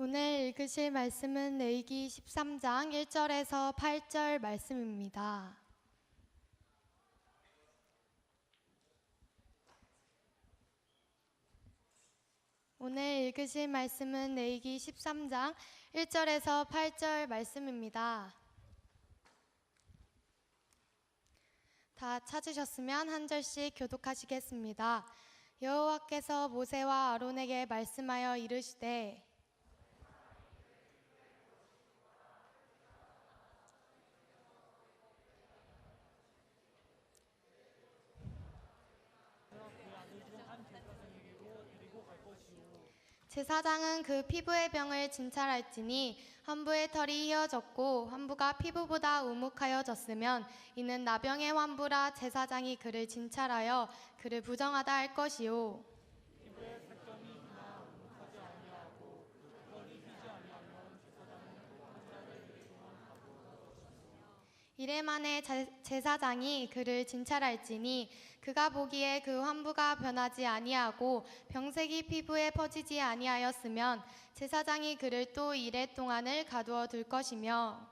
오늘 읽으실 말씀은 레위기 13장 1절에서 8절 말씀입니다. 오늘 읽으실 말씀은 레위기 13장 1절에서 8절 말씀입니다. 다 찾으셨으면 한 절씩 교독하시겠습니다. 여호와께서 모세와 아론에게 말씀하여 이르시되 제사장은 그 피부의 병을 진찰할지니 환부의 털이 휘어졌고 환부가 피부보다 우묵하여졌으면 이는 나병의 환부라 제사장이 그를 진찰하여 그를 부정하다 할 것이요. 이래 만에 제사장이 그를 진찰할지니 그가 보기에 그 환부가 변하지 아니하고 병색이 피부에 퍼지지 아니하였으면 제사장이 그를 또 이래 동안을 가두어 둘 것이며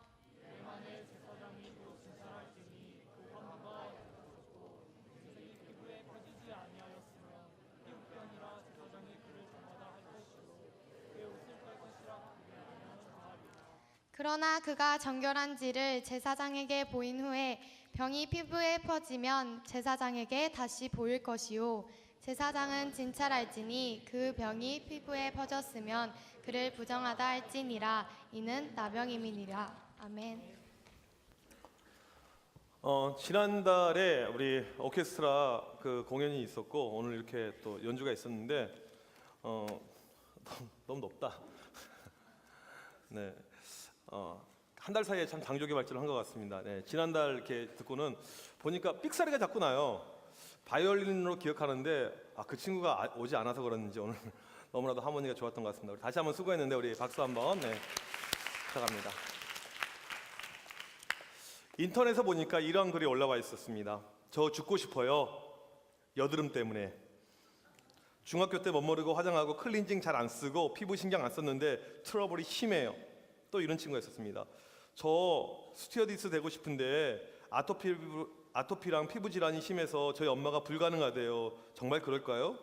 그러나 그가 정결한지를 제사장에게 보인 후에 병이 피부에 퍼지면 제사장에게 다시 보일 것이요 제사장은 진찰할지니 그 병이 피부에 퍼졌으면 그를 부정하다 할지니라. 이는 나병임이니라. 아멘. 지난달에 우리 오케스트라 그 공연이 있었고 오늘 이렇게 또 연주가 있었는데 너무 높다. 네. 한 달 사이에 참 장족의 발전을 한 것 같습니다. 네, 지난달 이렇게 듣고는 보니까 삑사리가 자꾸 나요. 바이올린으로 기억하는데 그 친구가 오지 않아서 그런지 오늘 너무나도 하모니가 좋았던 것 같습니다. 우리 다시 한번 수고했는데 우리 박수 한번 부탁합니다. 인터넷에 보니까 이런 글이 올라와 있었습니다. 저 죽고 싶어요. 여드름 때문에. 중학교 때 멋모르고 화장하고 클렌징 잘 안 쓰고 피부 신경 안 썼는데 트러블이 심해요. 또 이런 친구가 있었습니다. 저 스튜어디스 되고 싶은데 아토피랑 피부 질환이 심해서 저희 엄마가 불가능하대요. 정말 그럴까요?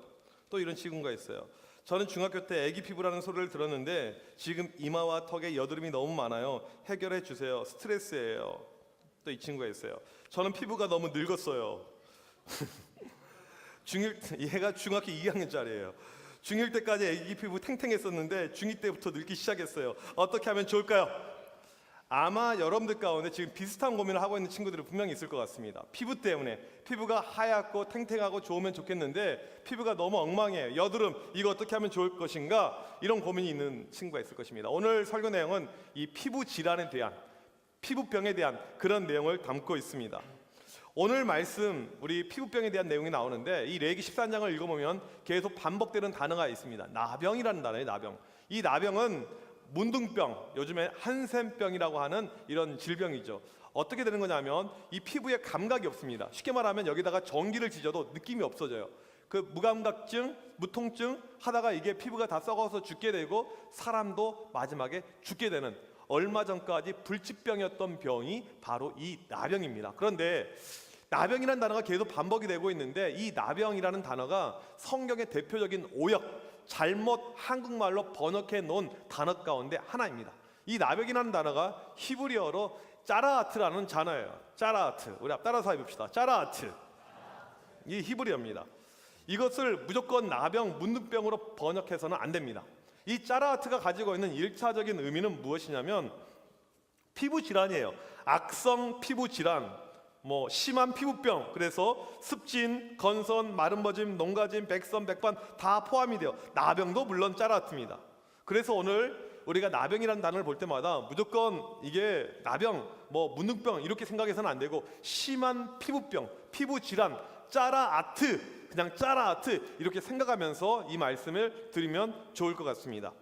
또 이런 친구가 있어요. 저는 중학교 때 애기 피부라는 소리를 들었는데 지금 이마와 턱에 여드름이 너무 많아요. 해결해 주세요. 스트레스예요. 또 이 친구가 있어요. 저는 피부가 너무 늙었어요. 얘가 중학교 2학년짜리예요. 중1 때까지 애기 피부 탱탱했었는데 중2 때부터 늙기 시작했어요. 어떻게 하면 좋을까요? 아마 여러분들 가운데 지금 비슷한 고민을 하고 있는 친구들이 분명히 있을 것 같습니다. 피부 때문에 피부가 하얗고 탱탱하고 좋으면 좋겠는데 피부가 너무 엉망이에요. 여드름 이거 어떻게 하면 좋을 것인가 이런 고민이 있는 친구가 있을 것입니다. 오늘 설교 내용은 이 피부 질환에 대한 피부병에 대한 그런 내용을 담고 있습니다. 오늘 말씀 우리 피부병에 대한 내용이 나오는데 이 레위기 13장을 읽어보면 계속 반복되는 단어가 있습니다. 나병이라는 단어예요. 나병. 이 나병은 문둥병, 요즘에 한센병이라고 하는 이런 질병이죠. 어떻게 되는 거냐면 이 피부에 감각이 없습니다. 쉽게 말하면 여기다가 전기를 지져도 느낌이 없어져요. 그 무감각증, 무통증 하다가 이게 피부가 다 썩어서 죽게 되고 사람도 마지막에 죽게 되는 얼마 전까지 불치병이었던 병이 바로 이 나병입니다. 그런데 나병이라는 단어가 계속 반복이 되고 있는데 이 나병이라는 단어가 성경의 대표적인 오역, 잘못 한국말로 번역해 놓은 단어 가운데 하나입니다. 이 나병이라는 단어가 히브리어로 짜라아트라는 단어예요. 짜라아트. 우리 따라서 해봅시다. 짜라아트. 이 히브리어입니다. 이것을 무조건 나병, 문둥병으로 번역해서는 안 됩니다. 이 짜라아트가 가지고 있는 1차적인 의미는 무엇이냐면 피부 질환이에요. 악성 피부 질환, 심한 피부병, 그래서 습진, 건선, 마름버짐, 농가짐, 백선, 백반 다 포함이 돼요. 나병도 물론 짜라아트입니다. 그래서 오늘 우리가 나병이라는 단어를 볼 때마다 무조건 이게 나병, 문둥병 이렇게 생각해서는 안 되고 심한 피부병, 피부 질환, 짜라아트, 그냥 짜라아트 이렇게 생각하면서 이 말씀을 드리면 좋을 것 같습니다.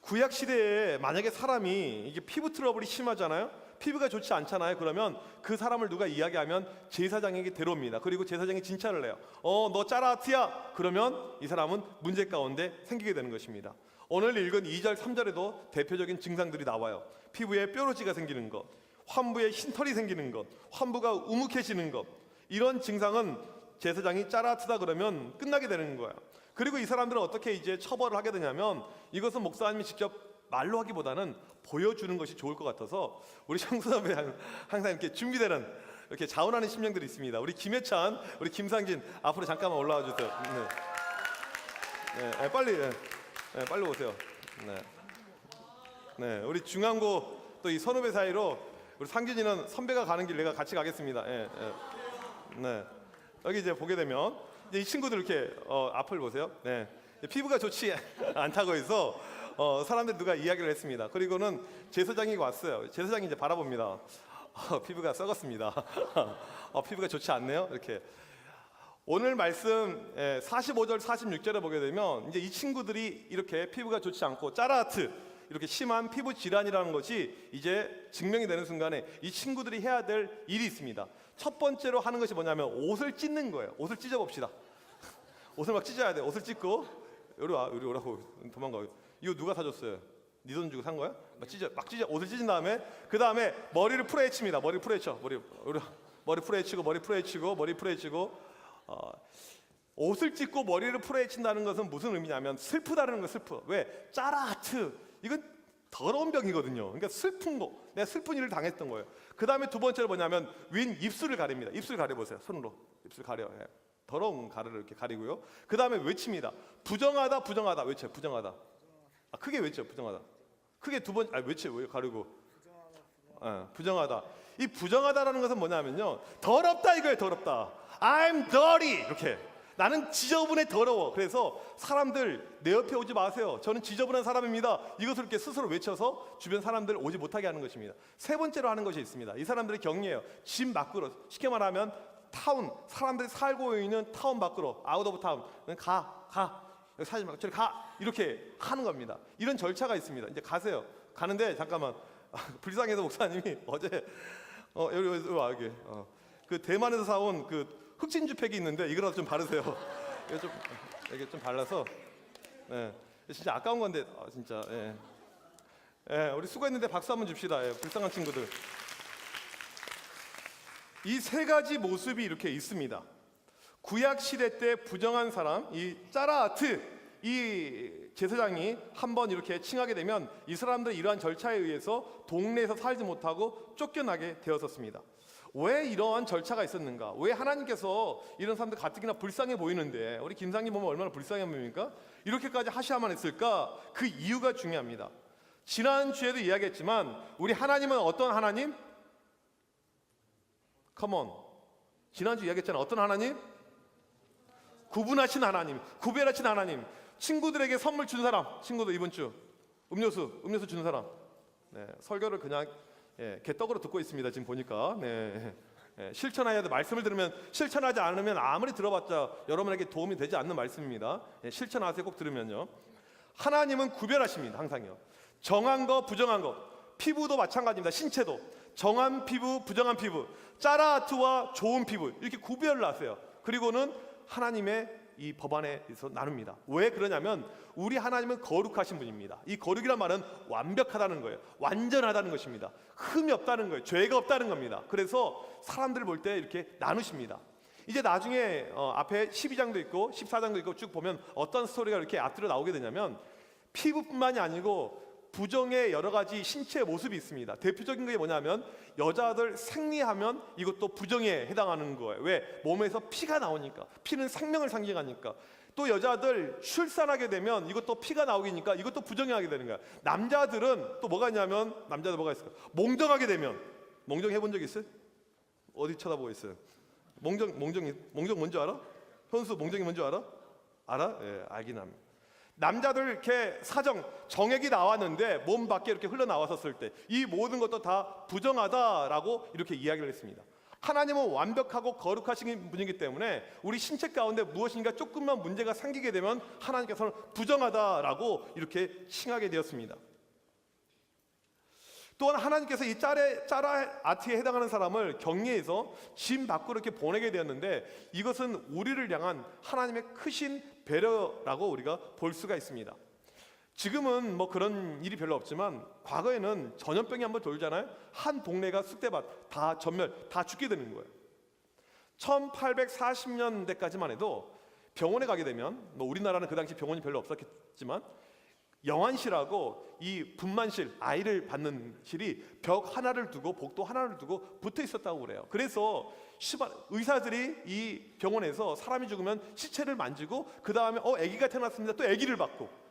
구약 시대에 만약에 사람이 이게 피부 트러블이 심하잖아요. 피부가 좋지 않잖아요. 그러면 그 사람을 누가 이야기하면 제사장에게 데려옵니다. 그리고 제사장이 진찰을 해요. 너 짜라아트야? 그러면 이 사람은 문제 가운데 생기게 되는 것입니다. 오늘 읽은 2절, 3절에도 대표적인 증상들이 나와요. 피부에 뾰루지가 생기는 것, 환부에 흰털이 생기는 것, 환부가 우묵해지는 것. 이런 증상은 제사장이 짜라트다 그러면 끝나게 되는 거야. 그리고 이 사람들은 어떻게 이제 처벌을 하게 되냐면, 이것은 목사님이 직접 말로 하기보다는 보여주는 것이 좋을 것 같아서 우리 청소년들이 항상 이렇게 준비되는, 이렇게 자원하는 심령들이 있습니다. 우리 김혜찬, 우리 김상진 앞으로 잠깐만 올라와 주세요. 빨리 오세요. 우리 중앙고 또 이 선후배 사이로 우리 상진이는 선배가 가는 길 내가 같이 가겠습니다. 여기 이제 보게 되면 이제 이 친구들 이렇게 앞을 보세요. 피부가 좋지 않다고 해서 사람들 누가 이야기를 했습니다. 그리고는 제사장이 왔어요. 제사장이 이제 바라봅니다. 피부가 썩었습니다. 피부가 좋지 않네요. 이렇게 오늘 말씀 45절 46절에 보게 되면 이제 이 친구들이 이렇게 피부가 좋지 않고 짜라트, 이렇게 심한 피부 질환이라는 것이 이제 증명이 되는 순간에 이 친구들이 해야 될 일이 있습니다. 첫 번째로 하는 것이 뭐냐면 옷을 찢는 거예요. 옷을 찢어 봅시다. 옷을 막 찢어야 돼. 옷을 찢고 여기 오라고 도망가. 이거 누가 사줬어요? 네 돈 주고 산 거야? 막 찢어 옷을 찢은 다음에 그 다음에 머리를 풀어헤칩니다. 머리 풀어헤쳐. 머리 풀어헤치고 옷을 찢고 머리를 풀어헤친다는 것은 무슨 의미냐면 슬프다는 거. 슬프. 왜? 짜라트. 이건 더러운 병이거든요. 그러니까 슬픈 거, 내가 슬픈 일을 당했던 거예요. 그 다음에 두 번째로 뭐냐면 윈 입술을 가립니다. 입술 가려보세요. 손으로 입술 가려. 더러운 가루를 이렇게 가리고요. 그 다음에 외칩니다. 부정하다 외쳐요. 부정하다. 크게 외쳐요. 부정하다. 크게 두 번 외쳐요. 왜 가리고? 부정하다. 이 부정하다라는 것은 뭐냐면요, 더럽다 이거예요. 더럽다. I'm dirty. 이렇게. 나는 지저분해, 더러워. 그래서 사람들 내 옆에 오지 마세요. 저는 지저분한 사람입니다. 이것을 이렇게 스스로 외쳐서 주변 사람들 오지 못하게 하는 것입니다. 세 번째로 하는 것이 있습니다. 이 사람들의 격리예요. 집 밖으로, 쉽게 말하면 타운, 사람들이 살고 있는 타운 밖으로, 아웃 오브 타운, 가. 여기 살지 말고 저리 가. 이렇게 하는 겁니다. 이런 절차가 있습니다. 이제 가세요. 가는데 잠깐만, 불쌍해서 목사님이 어제 여기 와, 여기 그 대만에서 사온 그 흑진주 팩이 있는데 이거라도 좀 바르세요. 이게 좀 발라서, 진짜 아까운 건데, 진짜, 우리 수고했는데 박수 한번 줍시다. 불쌍한 친구들. 이 세 가지 모습이 이렇게 있습니다. 구약 시대 때 부정한 사람, 이 짜라트, 이 제사장이 한번 이렇게 칭하게 되면 이 사람들 이러한 절차에 의해서 동네에서 살지 못하고 쫓겨나게 되었었습니다. 왜 이러한 절차가 있었는가? 왜 하나님께서 이런 사람들 가뜩이나 불쌍해 보이는데, 우리 김상님 보면 얼마나 불쌍해 보입니까? 이렇게까지 하셔야만 했을까? 그 이유가 중요합니다. 지난주에도 이야기했지만 우리 하나님은 어떤 하나님? 컴온. 지난주 이야기했잖아요. 어떤 하나님? 구분하신 하나님, 구별하신 하나님. 친구들에게 선물 준 사람, 친구들 이번 주 음료수 주는 사람. 설교를 그냥 개떡으로 듣고 있습니다. 지금 보니까. 실천해야 돼. 말씀을 들으면, 실천하지 않으면 아무리 들어봤자 여러분에게 도움이 되지 않는 말씀입니다. 실천하세요. 꼭 들으면요. 하나님은 구별하십니다. 항상요. 정한 거, 부정한 거. 피부도 마찬가지입니다. 신체도 정한 피부, 부정한 피부, 짜라트와 좋은 피부, 이렇게 구별을 하세요. 그리고는 하나님의 이 법안에서 나눕니다. 왜 그러냐면 우리 하나님은 거룩하신 분입니다. 이 거룩이란 말은 완벽하다는 거예요. 완전하다는 것입니다. 흠이 없다는 거예요. 죄가 없다는 겁니다. 그래서 사람들을 볼 때 이렇게 나누십니다. 이제 나중에 앞에 12장도 있고 14장도 있고 쭉 보면 어떤 스토리가 이렇게 앞뒤로 나오게 되냐면, 피부뿐만이 아니고 부정의 여러 가지 신체 모습이 있습니다. 대표적인 게 뭐냐면 여자들 생리하면 이것도 부정에 해당하는 거예요. 왜? 몸에서 피가 나오니까. 피는 생명을 상징하니까. 또 여자들 출산하게 되면 이것도 피가 나오기니까 이것도 부정에 하게 되는 거야. 남자들은 또 뭐가 있냐면, 남자들 뭐가 있을까? 몽정하게 되면, 몽정 해본 적 있어요? 어디 쳐다보고 있어요? 몽정 뭔지 알아? 현수, 몽정이 뭔지 알아? 알아? 알긴 합니다. 남자들 이렇게 정액이 나왔는데 몸 밖에 이렇게 흘러나왔었을 때 이 모든 것도 다 부정하다라고 이렇게 이야기를 했습니다. 하나님은 완벽하고 거룩하신 분이기 때문에 우리 신체 가운데 무엇인가 조금만 문제가 생기게 되면 하나님께서는 부정하다라고 이렇게 칭하게 되었습니다. 또한 하나님께서 이 짜라아트에 해당하는 사람을 격리해서 집 밖으로 이렇게 보내게 되었는데, 이것은 우리를 향한 하나님의 크신 배려라고 우리가 볼 수가 있습니다. 지금은 뭐 그런 일이 별로 없지만 과거에는 전염병이 한번 돌잖아요. 한 동네가 쑥대밭 다 전멸, 다 죽게 되는 거예요. 1840년대까지만 해도 병원에 가게 되면 뭐 우리나라는 그 당시 병원이 별로 없었겠지만 영안실하고 이 분만실, 아이를 받는 실이 벽 하나를 두고 복도 하나를 두고 붙어 있었다고 그래요. 그래서 의사들이 이 병원에서 사람이 죽으면 시체를 만지고 그 다음에 아기가 태어났습니다. 또 아기를 받고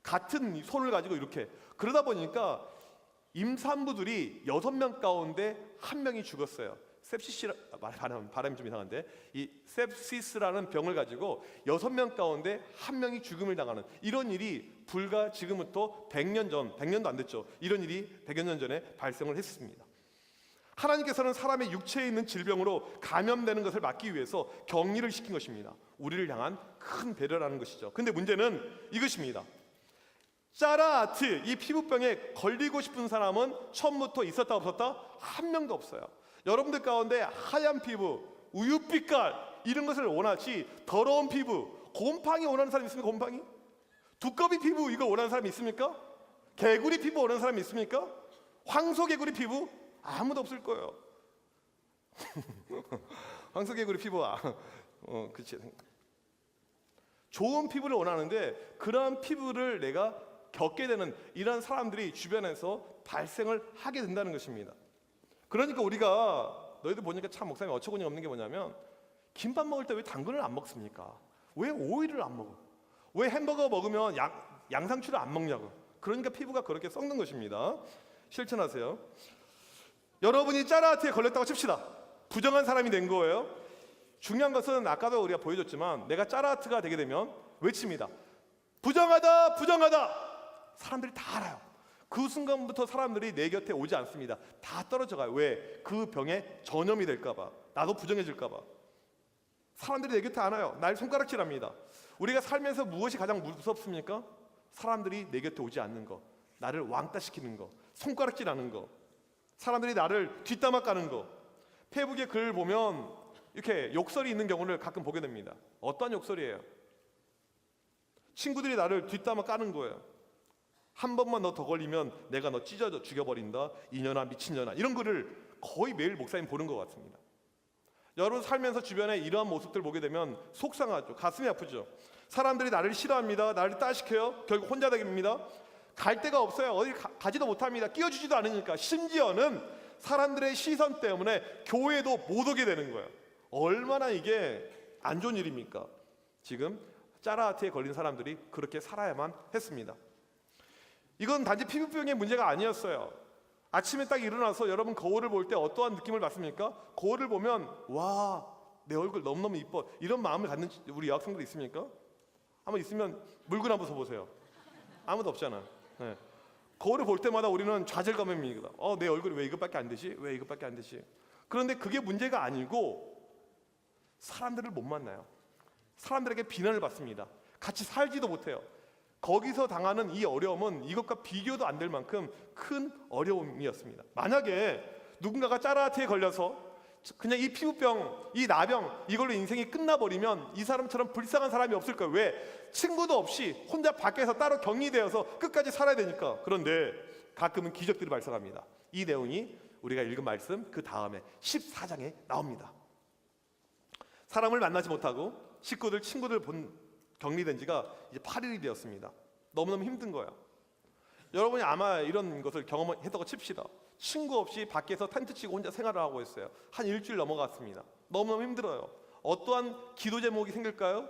같은 손을 가지고 이렇게 그러다 보니까 임산부들이 6명 가운데 1명이 죽었어요. 발음이 좀 이상한데 이 셉시스라는 병을 가지고 6명 가운데 1명이 죽음을 당하는 이런 일이 불과 지금부터 100년 전, 100년도 안 됐죠. 이런 일이 100여 년 전에 발생을 했습니다. 하나님께서는 사람의 육체에 있는 질병으로 감염되는 것을 막기 위해서 격리를 시킨 것입니다. 우리를 향한 큰 배려라는 것이죠. 근데 문제는 이것입니다. 짜라아트, 이 피부병에 걸리고 싶은 사람은 처음부터 있었다 없었다? 한 명도 없어요. 여러분들 가운데 하얀 피부, 우유빛깔 이런 것을 원하지 더러운 피부, 곰팡이 원하는 사람 있습니까? 곰팡이? 두꺼비 피부 이거 원하는 사람 있습니까? 개구리 피부 원하는 사람 있습니까? 황소개구리 피부? 아무도 없을 거예요. 황소개구리 피부 그치. 좋은 피부를 원하는데 그러한 피부를 내가 겪게 되는 이런 사람들이 주변에서 발생을 하게 된다는 것입니다. 그러니까 우리가 너희들 보니까 참 목사님 어처구니 없는 게 뭐냐면 김밥 먹을 때 왜 당근을 안 먹습니까? 왜 오이를 안 먹어? 왜 햄버거 먹으면 양상추를 안 먹냐고. 그러니까 피부가 그렇게 썩는 것입니다. 실천하세요. 여러분이 짜라아트에 걸렸다고 칩시다. 부정한 사람이 된 거예요. 중요한 것은 아까도 우리가 보여줬지만 내가 짜라아트가 되게 되면 외칩니다. 부정하다, 부정하다. 사람들이 다 알아요. 그 순간부터 사람들이 내 곁에 오지 않습니다. 다 떨어져 가요. 왜? 그 병에 전염이 될까 봐. 나도 부정해질까 봐. 사람들이 내 곁에 안 와요. 날 손가락질합니다. 우리가 살면서 무엇이 가장 무섭습니까? 사람들이 내 곁에 오지 않는 거, 나를 왕따시키는 거, 손가락질하는 거, 사람들이 나를 뒷담화 까는 거. 페이북에 글 보면 이렇게 욕설이 있는 경우를 가끔 보게 됩니다. 어떤 욕설이에요? 친구들이 나를 뒷담화 까는 거예요. 한 번만 너 더 걸리면 내가 너 찢어 죽여버린다. 이년아 미친년아. 이런 글을 거의 매일 목사님 보는 것 같습니다. 여러분 살면서 주변에 이러한 모습들 보게 되면 속상하죠. 가슴이 아프죠. 사람들이 나를 싫어합니다. 나를 따시켜요. 결국 혼자 됩니다. 갈 데가 없어요. 어디 가지도 못합니다. 끼워주지도 않으니까. 심지어는 사람들의 시선 때문에 교회도 못 오게 되는 거예요. 얼마나 이게 안 좋은 일입니까? 지금 짜라아트에 걸린 사람들이 그렇게 살아야만 했습니다. 이건 단지 피부병의 문제가 아니었어요. 아침에 딱 일어나서 여러분 거울을 볼 때 어떠한 느낌을 받습니까? 거울을 보면 와, 내 얼굴 너무너무 이뻐 이런 마음을 갖는 우리 여학생들 있습니까? 한번 있으면 물건 한번 써보세요. 아무도 없잖아. 네. 거울을 볼 때마다 우리는 좌절감입니다. 내 얼굴이 왜 이것밖에 안 되지? 왜 이것밖에 안 되지? 그런데 그게 문제가 아니고 사람들을 못 만나요. 사람들에게 비난을 받습니다. 같이 살지도 못해요. 거기서 당하는 이 어려움은 이것과 비교도 안 될 만큼 큰 어려움이었습니다. 만약에 누군가가 짜라아트에 걸려서 그냥 이 피부병, 이 나병 이걸로 인생이 끝나버리면 이 사람처럼 불쌍한 사람이 없을 거예요. 왜? 친구도 없이 혼자 밖에서 따로 격리되어서 끝까지 살아야 되니까. 그런데 가끔은 기적들이 발생합니다. 이 내용이 우리가 읽은 말씀 그 다음에 14장에 나옵니다. 사람을 만나지 못하고 식구들, 친구들 격리된 지가 이제 8일이 되었습니다. 너무너무 힘든 거예요. 여러분이 아마 이런 것을 경험했다고 칩시다. 친구 없이 밖에서 텐트 치고 혼자 생활을 하고 있어요. 한 일주일 넘어갔습니다. 너무너무 힘들어요. 어떠한 기도 제목이 생길까요?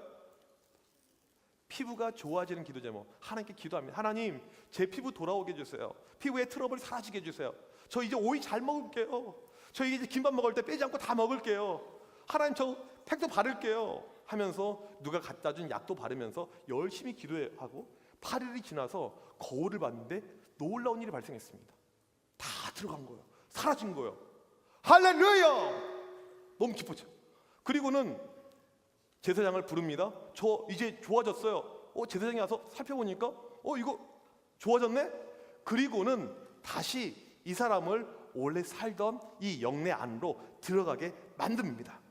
피부가 좋아지는 기도 제목. 하나님께 기도합니다. 하나님, 제 피부 돌아오게 해주세요. 피부의 트러블이 사라지게 해주세요. 저 이제 오이 잘 먹을게요. 저 이제 김밥 먹을 때 빼지 않고 다 먹을게요. 하나님, 저 팩도 바를게요. 하면서 누가 갖다 준 약도 바르면서 열심히 기도하고 8일이 지나서 거울을 봤는데 놀라운 일이 발생했습니다. 다 들어간 거예요. 사라진 거예요. 할렐루야! 너무 기쁘죠. 그리고는 제사장을 부릅니다. 저 이제 좋아졌어요. 제사장이 와서 살펴보니까 이거 좋아졌네? 그리고는 다시 이 사람을 원래 살던 이 영내 안으로 들어가게 만듭니다.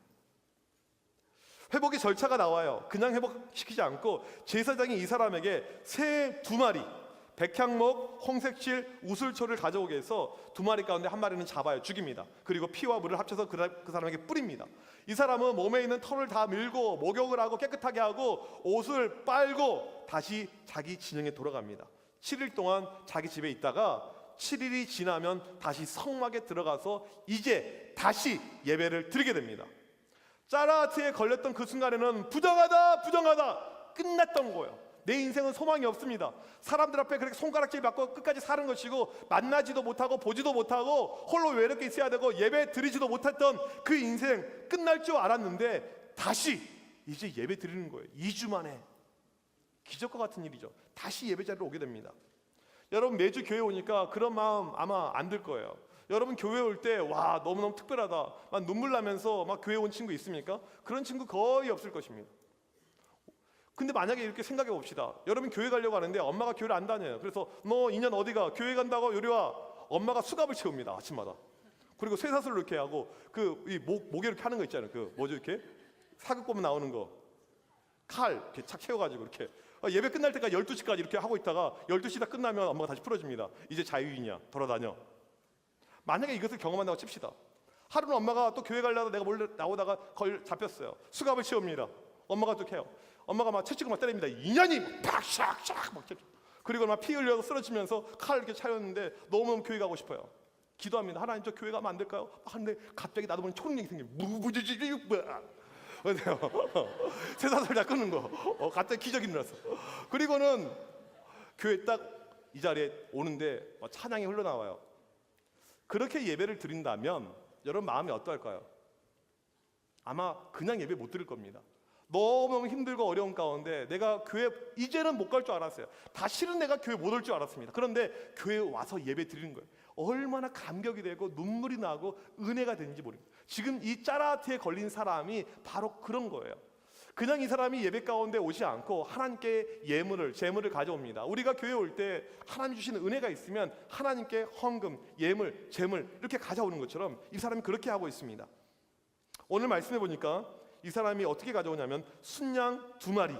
회복의 절차가 나와요. 그냥 회복시키지 않고 제사장이 이 사람에게 새 2마리 백향목, 홍색실, 우슬초를 가져오게 해서 두 마리 가운데 한 마리는 잡아요. 죽입니다. 그리고 피와 물을 합쳐서 그 사람에게 뿌립니다. 이 사람은 몸에 있는 털을 다 밀고 목욕을 하고 깨끗하게 하고 옷을 빨고 다시 자기 진영에 돌아갑니다. 7일 동안 자기 집에 있다가 7일이 지나면 다시 성막에 들어가서 이제 다시 예배를 드리게 됩니다. 짜라하트에 걸렸던 그 순간에는 부정하다 끝났던 거예요. 내 인생은 소망이 없습니다. 사람들 앞에 그렇게 손가락질 받고 끝까지 사는 것이고 만나지도 못하고 보지도 못하고 홀로 외롭게 있어야 되고 예배 드리지도 못했던 그 인생 끝날 줄 알았는데 다시 이제 예배 드리는 거예요. 2주 만에. 기적과 같은 일이죠. 다시 예배 자리로 오게 됩니다. 여러분 매주 교회 오니까 그런 마음 아마 안 들 거예요. 여러분 교회 올 때 와 너무너무 특별하다 막 눈물 나면서 막 교회 온 친구 있습니까? 그런 친구 거의 없을 것입니다. 근데 만약에 이렇게 생각해 봅시다. 여러분 교회 가려고 하는데 엄마가 교회를 안 다녀요. 그래서 너 2년 어디가? 교회 간다고 요리 와. 엄마가 수갑을 채웁니다. 아침마다. 그리고 쇠사슬로 이렇게 하고 그 이 목에 이렇게 하는 거 있잖아요. 그 뭐죠 이렇게 사극 보면 나오는 거 칼 이렇게 착 채워가지고 이렇게 예배 끝날 때까지 12시까지 이렇게 하고 있다가 12시 다 끝나면 엄마가 다시 풀어줍니다. 이제 자유인이야. 돌아다녀. 만약에 이것을 경험한다고 칩시다. 하루는 엄마가 또 교회 가려다 내가 몰래 나오다가 잡혔어요. 수갑을 채웁니다. 엄마가 또 해요. 엄마가 막 채찍을 막 때립니다. 2년이 팍샥샥 막 그리고 막 피 흘려서 쓰러지면서 칼 이렇게 차렸는데 너무너무 교회 가고 싶어요. 기도합니다. 하나님 저 교회 가면 안 될까요? 하는데 갑자기 나도 모르는 초능력이 생겨. 무부지지지 그래요. 쇠사슬 다 끊는 거. 갑자기 기적이 일어났어. 그리고는 교회 딱 이 자리에 오는데 찬양이 흘러나와요. 그렇게 예배를 드린다면 여러분 마음이 어떨까요? 아마 그냥 예배 못 드릴 겁니다. 너무너무 힘들고 어려운 가운데 내가 교회 이제는 못 갈 줄 알았어요. 다시는 내가 교회 못 올 줄 알았습니다. 그런데 교회에 와서 예배 드리는 거예요. 얼마나 감격이 되고 눈물이 나고 은혜가 되는지 모릅니다. 지금 이 짜라하트에 걸린 사람이 바로 그런 거예요. 그냥 이 사람이 예배 가운데 오지 않고 하나님께 재물을 가져옵니다. 우리가 교회 올 때 하나님 주시는 은혜가 있으면 하나님께 헌금, 예물, 재물 이렇게 가져오는 것처럼 이 사람이 그렇게 하고 있습니다. 오늘 말씀해 보니까 이 사람이 어떻게 가져오냐면 순양 2마리,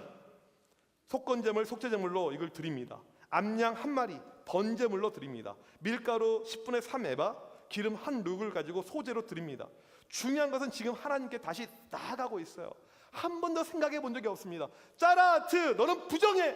속건제물, 속죄제물로 이걸 드립니다. 암양 1마리, 번제물로 드립니다. 밀가루 10분의 3에바, 기름 1룩을 가지고 소제로 드립니다. 중요한 것은 지금 하나님께 다시 나아가고 있어요. 한 번도 생각해 본 적이 없습니다. 짜라하트 너는 부정해.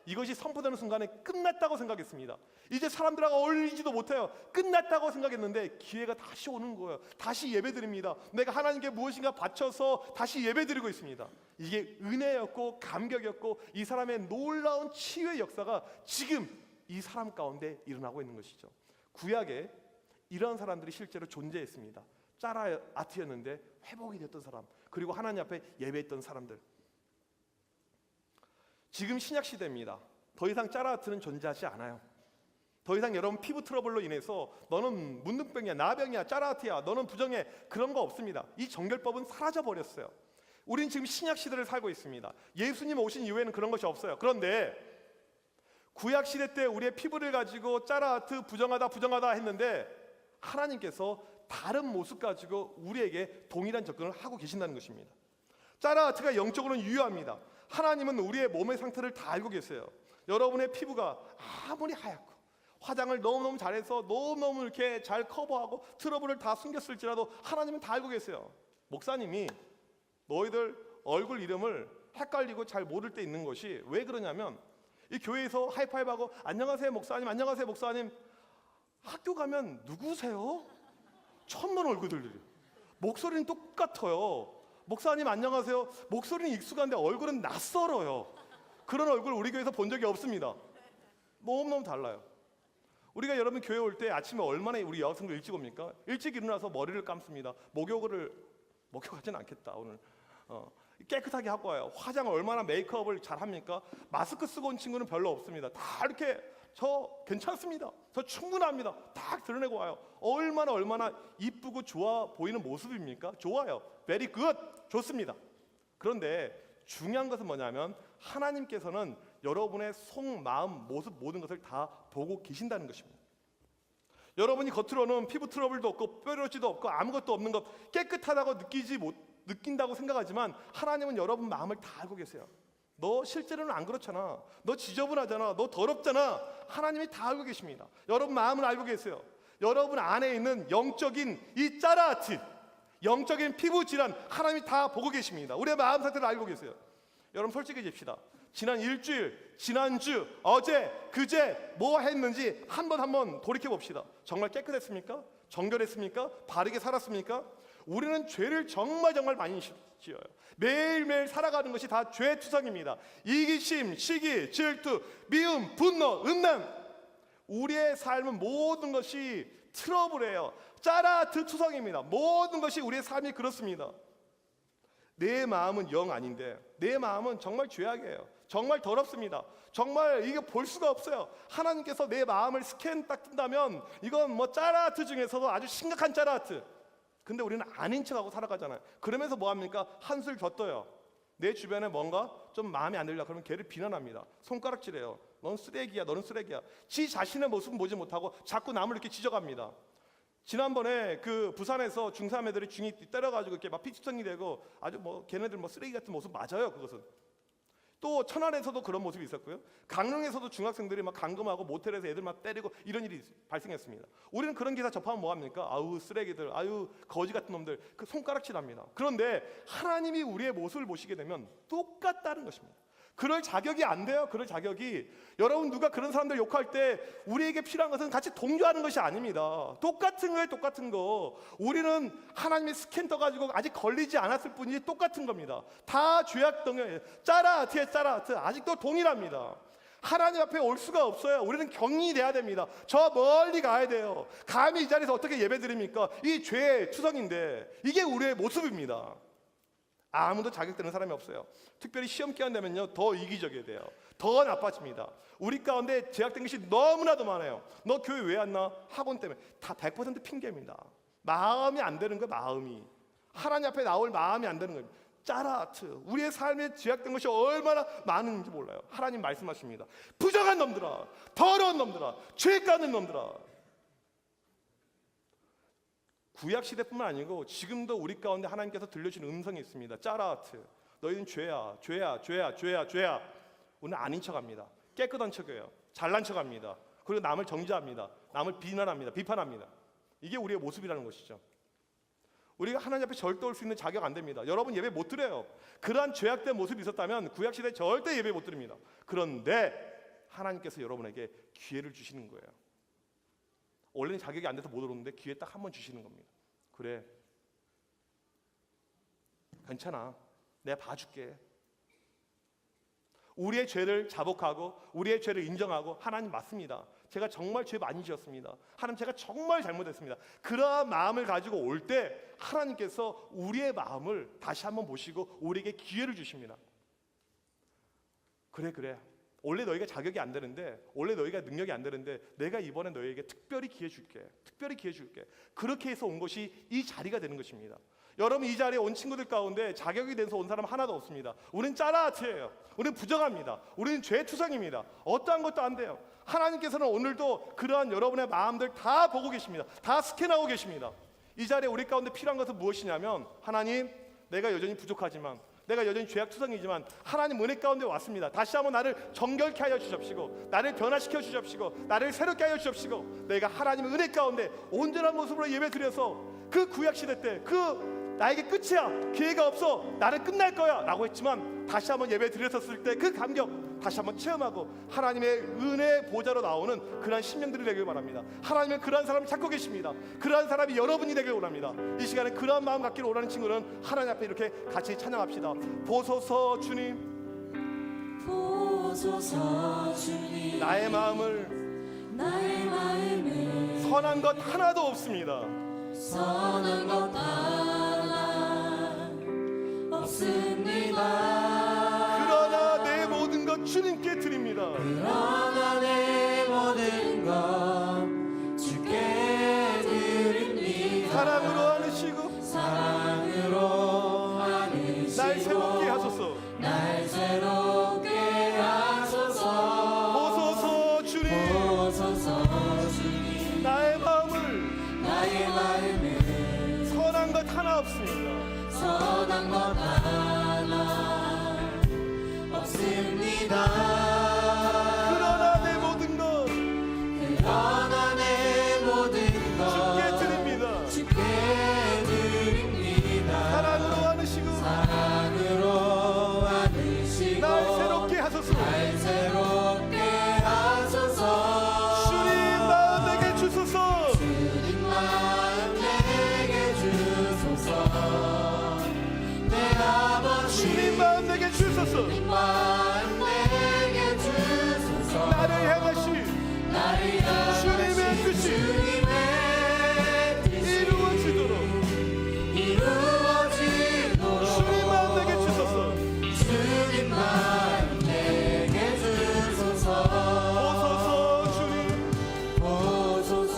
이것이 선포되는 순간에 끝났다고 생각했습니다. 이제 사람들하고 어울리지도 못해요. 끝났다고 생각했는데 기회가 다시 오는 거예요. 다시 예배드립니다. 내가 하나님께 무엇인가 바쳐서 다시 예배드리고 있습니다. 이게 은혜였고 감격이었고 이 사람의 놀라운 치유의 역사가 지금 이 사람 가운데 일어나고 있는 것이죠. 구약에 이런 사람들이 실제로 존재했습니다. 짜라하트였는데 회복이 됐던 사람, 그리고 하나님 앞에 예배했던 사람들. 지금 신약 시대입니다. 더 이상 짜라하트는 존재하지 않아요. 더 이상 여러분 피부 트러블로 인해서 너는 문둥병이야, 나병이야, 짜라하트야, 너는 부정해, 그런 거 없습니다. 이 정결법은 사라져 버렸어요. 우리는 지금 신약 시대를 살고 있습니다. 예수님 오신 이후에는 그런 것이 없어요. 그런데 구약 시대 때 우리의 피부를 가지고 짜라하트 부정하다 했는데 하나님께서 다른 모습 가지고 우리에게 동일한 접근을 하고 계신다는 것입니다. 짜라하트가 영적으로는 유효합니다. 하나님은 우리의 몸의 상태를 다 알고 계세요. 여러분의 피부가 아무리 하얗고 화장을 너무너무 잘해서 너무너무 이렇게 잘 커버하고 트러블을 다 숨겼을지라도 하나님은 다 알고 계세요. 목사님이 너희들 얼굴 이름을 헷갈리고 잘 모를 때 있는 것이 왜 그러냐면 이 교회에서 하이파이브하고 안녕하세요 목사님, 안녕하세요 목사님. 학교 가면 누구세요? 처음 보는 얼굴들이. 목소리는 똑같아요. 목사님 안녕하세요. 목소리는 익숙한데 얼굴은 낯설어요. 그런 얼굴 우리 교회에서 본 적이 없습니다. 너무너무 달라요. 우리가 여러분 교회 올 때 아침에 얼마나 우리 여학생들 일찍 옵니까? 일찍 일어나서 머리를 감습니다. 목욕하진 않겠다 오늘. 깨끗하게 하고 와요. 화장을 얼마나 메이크업을 잘 합니까? 마스크 쓰고 온 친구는 별로 없습니다. 다 이렇게 저 괜찮습니다. 저 충분합니다. 딱 드러내고 와요. 얼마나 이쁘고 좋아 보이는 모습입니까? 좋아요. very good. 좋습니다. 그런데 중요한 것은 뭐냐면 하나님께서는 여러분의 속마음, 모습 모든 것을 다 보고 계신다는 것입니다. 여러분이 겉으로는 피부 트러블도 없고 뾰루지도 없고 아무것도 없는 것 깨끗하다고 느낀다고 생각하지만 하나님은 여러분 마음을 다 알고 계세요. 너 실제로는 안 그렇잖아. 너 지저분하잖아. 너 더럽잖아. 하나님이 다 알고 계십니다. 여러분 마음을 알고 계세요. 여러분 안에 있는 영적인 이 짜라하트, 영적인 피부 질환 하나님이 다 보고 계십니다. 우리의 마음 상태를 알고 계세요. 여러분 솔직해집시다. 지난 일주일, 지난주, 어제, 그제 뭐 했는지 한번 돌이켜 봅시다. 정말 깨끗했습니까? 정결했습니까? 바르게 살았습니까? 우리는 죄를 정말 많이 지어요. 매일매일 살아가는 것이 다 죄의 투성입니다. 이기심, 시기, 질투, 미움, 분노, 음란. 우리의 삶은 모든 것이 트러블이에요. 짜라하트 투성입니다. 모든 것이 우리의 삶이 그렇습니다. 내 마음은 영 아닌데 내 마음은 정말 죄악이에요. 정말 더럽습니다. 정말 이게 볼 수가 없어요. 하나님께서 내 마음을 스캔 딱 뜬다면 이건 뭐 짜라하트 중에서도 아주 심각한 짜라하트. 근데 우리는 아닌 척하고 살아가잖아요. 그러면서 뭐합니까? 한술 더 떠요. 내 주변에 뭔가 좀 마음에 안 들려 그러면 걔를 비난합니다. 손가락질해요. 넌 쓰레기야, 너는 쓰레기야. 지 자신의 모습은 보지 못하고 자꾸 남을 이렇게 지적합니다. 지난번에 그 부산에서 중3 애들이 중2 때려가지고 이렇게 막 피투성이 되고 아주 뭐 걔네들 뭐 쓰레기 같은 모습 맞아요. 그것은. 또 천안에서도 그런 모습이 있었고요. 강릉에서도 중학생들이 막 감금하고 모텔에서 애들 막 때리고 이런 일이 발생했습니다. 우리는 그런 기사 접하면 뭐 합니까? 아유 쓰레기들, 아유 거지 같은 놈들, 그 손가락질합니다. 그런데 하나님이 우리의 모습을 보시게 되면 똑같다는 것입니다. 그럴 자격이 안 돼요. 그럴 자격이. 여러분 누가 그런 사람들 욕할 때 우리에게 필요한 것은 같이 동조하는 것이 아닙니다. 똑같은 거예요. 똑같은 거. 우리는 하나님의 스캔 떠가지고 아직 걸리지 않았을 뿐이지 똑같은 겁니다. 다 죄악 덩어리예요. 짜라하트에 짜라하트. 아직도 동일합니다. 하나님 앞에 올 수가 없어요. 우리는 경이 돼야 됩니다. 저 멀리 가야 돼요. 감히 이 자리에서 어떻게 예배 드립니까? 이 죄의 투성인데 이게 우리의 모습입니다. 아무도 자격되는 사람이 없어요. 특별히 시험 기간 되면요 더 이기적이 돼요. 더 나빠집니다. 우리 가운데 제약된 것이 너무나도 많아요. 너 교회 왜 안 나? 학원 때문에. 다 100% 핑계입니다. 마음이 안 되는 거예요. 마음이. 하나님 앞에 나올 마음이 안 되는 거예요. 짜라하트. 우리의 삶에 제약된 것이 얼마나 많은지 몰라요. 하나님 말씀하십니다. 부정한 놈들아, 더러운 놈들아, 죄 까는 놈들아. 구약 시대뿐만 아니고 지금도 우리 가운데 하나님께서 들려주는 음성이 있습니다. 짜라하트. 너희는 죄야, 죄야, 죄야, 죄야, 죄야. 오늘 아닌 척합니다. 깨끗한 척이에요. 잘난 척합니다. 그리고 남을 정죄합니다. 남을 비난합니다. 비판합니다. 이게 우리의 모습이라는 것이죠. 우리가 하나님 앞에 절대 올 수 있는 자격 안 됩니다. 여러분 예배 못 드려요. 그러한 죄악된 모습이 있었다면 구약 시대에 절대 예배 못 드립니다. 그런데 하나님께서 여러분에게 기회를 주시는 거예요. 원래는 자격이 안 돼서 못 오는데 기회 딱 한 번 주시는 겁니다. 그래, 괜찮아, 내가 봐줄게. 우리의 죄를 자복하고 우리의 죄를 인정하고 하나님 맞습니다. 제가 정말 죄 많이 지었습니다. 하나님 제가 정말 잘못했습니다. 그러한 마음을 가지고 올 때 하나님께서 우리의 마음을 다시 한번 보시고 우리에게 기회를 주십니다. 그래. 원래 너희가 자격이 안 되는데, 원래 너희가 능력이 안 되는데 내가 이번에 너희에게 특별히 기회 줄게. 특별히 기회 줄게. 그렇게 해서 온 것이 이 자리가 되는 것입니다. 여러분 이 자리에 온 친구들 가운데 자격이 돼서 온 사람 하나도 없습니다. 우리는 짜라하트예요. 우리는 부정합니다. 우리는 죄투성입니다. 어떠한 것도 안 돼요. 하나님께서는 오늘도 그러한 여러분의 마음들 다 보고 계십니다. 다 스캔하고 계십니다. 이 자리에 우리 가운데 필요한 것은 무엇이냐면, 하나님 내가 여전히 부족하지만, 내가 여전히 죄악투성이지만 하나님 은혜 가운데 왔습니다. 다시 한번 나를 정결케 하여 주십시고, 나를 변화시켜 주십시고, 나를 새롭게 하여 주십시고, 내가 하나님의 은혜 가운데 온전한 모습으로 예배드려서 그 구약시대 때 나에게 끝이야, 기회가 없어, 나는 끝날 거야 라고 했지만 다시 한번 예배 드렸었을 때 그 감격 다시 한번 체험하고 하나님의 은혜 보좌로 나오는 그러한 심령들이 되길 바랍니다. 하나님은 그러한 사람을 찾고 계십니다. 그러한 사람이 여러분이 되길 원합니다. 이 시간에 그러한 마음 갖기를 원하는 친구는 하나님 앞에 이렇게 같이 찬양합시다. 보소서 주님, 보소서 주님, 나의 마음을 선한 것 하나도 없습니다. 선한 것 하나 없습니다. 그러나 내 모든 것 주님께 드립니다. 그러나 내 모든 것 주께 드립니다. 사랑으로 안으시고 사랑으로 안으시고 날 새롭게 하소서. 날 새롭게 하소서. 보소서 주님, 보소서 주님, 나의 마음을 선한 것 하나 없습니다. 선한 것 하나 없습니다. 그러나 내 모든 것 그러나 내 모든 것 주께 드립니다. 주께 드립니다. 사랑으로 안으시고 사랑으로 안으시고 날 새롭게 하소서. 날 새롭게 하소서. 주님 마음 내게 주소서. 주님 마음 내게 주소서. 내 아버지 주님 마음 내게 주소서. 주님 마음 내게 주소서. 나를 향하시 나를 향하신 주님의 뜻이 주님의 뜻이 이루어지도록 이루어지도록 주님 마음 내게 주소서. 주님 마음 내게 주소서. 오소서 주님. 오소서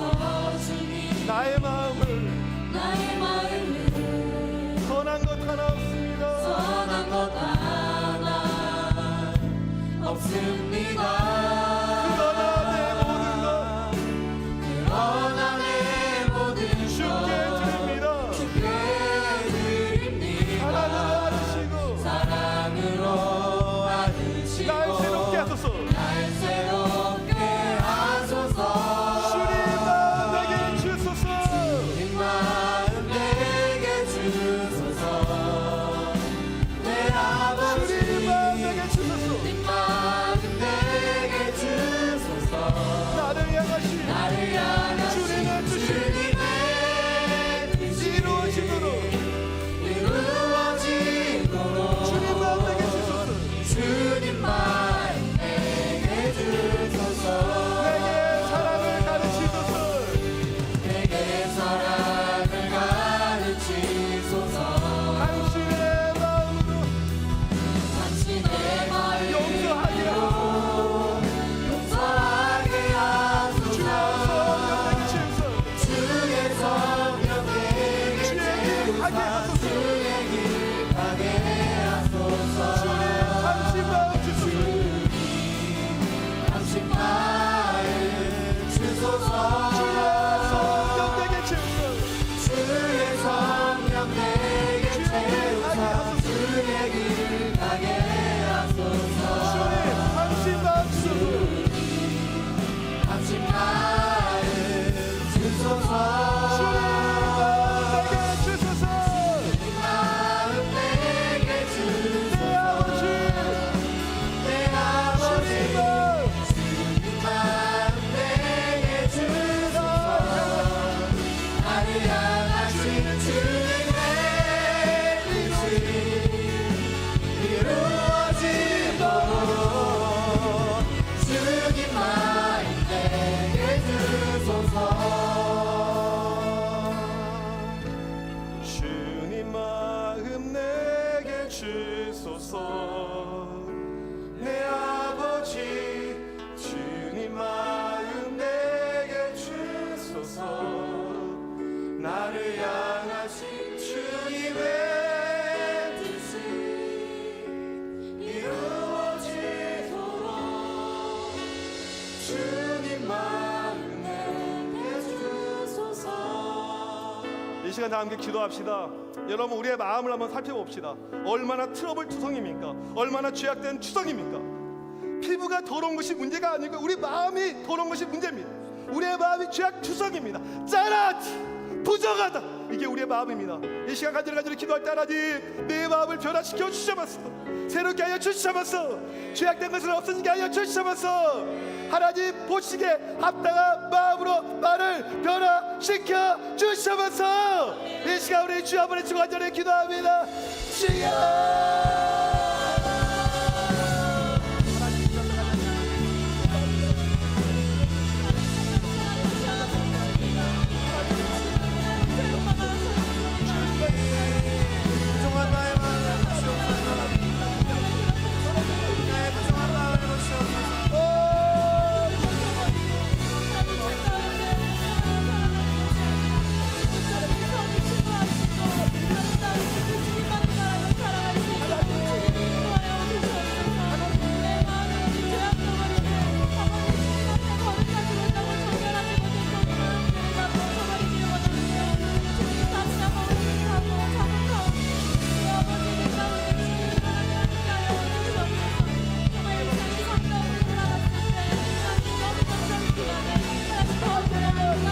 주님. 나의 마음을 나의 마음을 선한 것 하나 없습니다. 선한 것 하나 없습니다. 그러나 내 모든 것 그러나 내 모든 주께 것 드립니다. 주께 드립니다. 사랑으로 안으시고 사랑으로 안으시고 날 새롭게 하소서. 날 새롭게 하소서. 주님 마음 내게 주소서. 주님 마음 내게 주소서. 내 아버지 주님 마음 내게 주소서. 주님 마음 내게 주소서. 나를 향하시 나를 향하신 주님의 뜻이 주님의 뜻이 이루어지도록 이루어지도록 주님 마음 내게 주소서. 주님 마음 내게 주소서. 내게 사랑을 가르치소서. 내게 사랑을 가르치소서. 당신의 마음으로 당신의 마음으로 용서하게 하소서. 용서하게 하소서. 주의 성령 내게 주소서. 주의 성령 내게 주의 길 가게 하소서. 주의 길 가게 하소서. 주님 당신 마음 주소서. 당신 마음 주소서. 주의 성령 내게 주소서. 주의 성령 내게 채우사. 주의 길 가게 하소서. 주님 당신 마음 주소서. 당신 마음 주소서. 주님 마음 내게 주소서. 마음 내게 내 아버지 내 아버지 주님 마음 주님 마음 내게 주소서. 나를 향하신 주님의 뜻이 이루어지도록 주님 마음 내게 주소서. 주님 마음 내게 주소서. 내 아버지 주님 마음 내게 주소서. 나를 향하신 주님의 뜻이 이루어지도록 주님 마음 내게 주소서. 이 시간 다 함께 기도합시다. 여러분 우리의 마음을 한번 살펴봅시다. 얼마나 트러블 투성입니까? 얼마나 죄악된 추성입니까? 피부가 더러운 것이 문제가 아니고 우리 마음이 더러운 것이 문제입니다. 우리의 마음이 죄악 투성입니다. 짜릿 부정하다, 이게 우리의 마음입니다. 이 시간 간절히 기도할 때 하나님 내 마음을 변화시켜 주셔서 새롭게 하여 주셔서 죄악된 것을 없어지게 하여 주셔서 하나님 보시기에 합당한 마음으로 나를 변화시켜 주셔서 이 시간 우리 주 아버지 주 간절히 기도합니다. 주여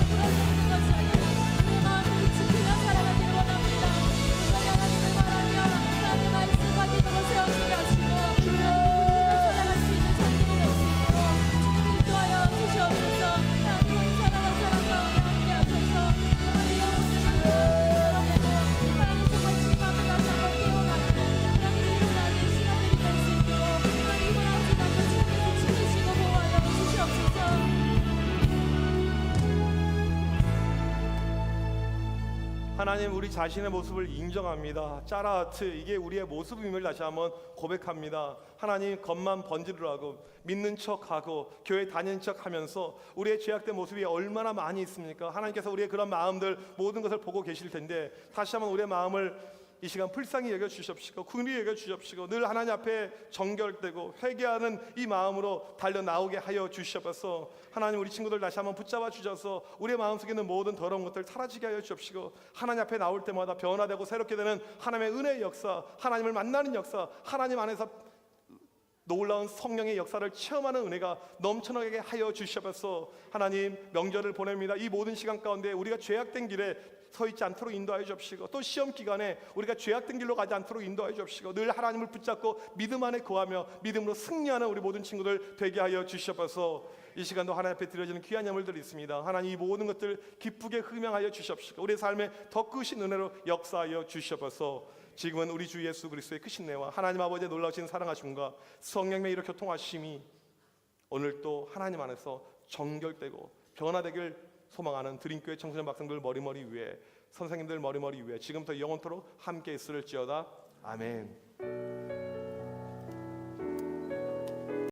부러지는 것이 아니라 내 마음을 지키며 살아가기를 원합니다. 정말 하나님을 바라며 하나님의 말씀과 기도로 세워지게 하시고 주님을 살아갈 수 있는 자들이 될 수 있도록 주님 인도하여 주시옵소서. 하나님을 사랑한 사람 가운데 함께 하셔서 하나님의 영혼을 살아내고 하나님 정말 주님 앞에 다시 한번 깨어나고 하나님의 일어나는 시간들이 될 수 있도록 하나님 이번 한 주간도 주님께서 지키시고 보호하여 주시옵소서. 하나님, 우리 자신의 모습을 인정합니다. 짜라하트, 이게 우리의 모습임을 다시 한번 고백합니다. 하나님, 겉만 번지르르 하고 믿는 척하고 교회 다니는 척하면서 우리의 죄악된 모습이 얼마나 많이 있습니까? 하나님께서 우리의 그런 마음들 모든 것을 보고 계실 텐데 다시 한번 우리의 마음을 이 시간 불쌍히 여겨 주십시오. 긍휼히 여겨 주십시오. 늘 하나님 앞에 정결되고 회개하는 이 마음으로 달려 나오게 하여 주시옵소서. 하나님, 우리 친구들 다시 한번 붙잡아 주셔서 우리의 마음속에 있는 모든 더러운 것들 사라지게 하여 주십시오. 하나님 앞에 나올 때마다 변화되고 새롭게 되는 하나님의 은혜의 역사, 하나님을 만나는 역사, 하나님 안에서 놀라운 성령의 역사를 체험하는 은혜가 넘쳐나게 하여 주시옵소서. 하나님, 명절을 보냅니다. 이 모든 시간 가운데 우리가 죄악된 길에 서 있지 않도록 인도하여 주옵시고, 또 시험 기간에 우리가 죄악된 길로 가지 않도록 인도하여 주옵시고, 늘 하나님을 붙잡고 믿음 안에 거하며 믿음으로 승리하는 우리 모든 친구들 되게 하여 주시옵소서. 이 시간도 하나님 앞에 드려지는 귀한 예물들이 있습니다. 하나님, 이 모든 것들 기쁘게 흠양하여 주시옵시고 우리의 삶에 더 크신 은혜로 역사하여 주시옵소서. 지금은 우리 주 예수 그리스도의 크신 은혜와 하나님 아버지의 놀라우신 사랑하심과 성령의 이로 교통하심이 오늘 또 하나님 안에서 정결되고 변화되길 소망하는 드림교회 청소년 박성들 머리머리 위에, 선생님들 머리머리 위에 지금부터 영원토록 함께 있을지어다. 아멘.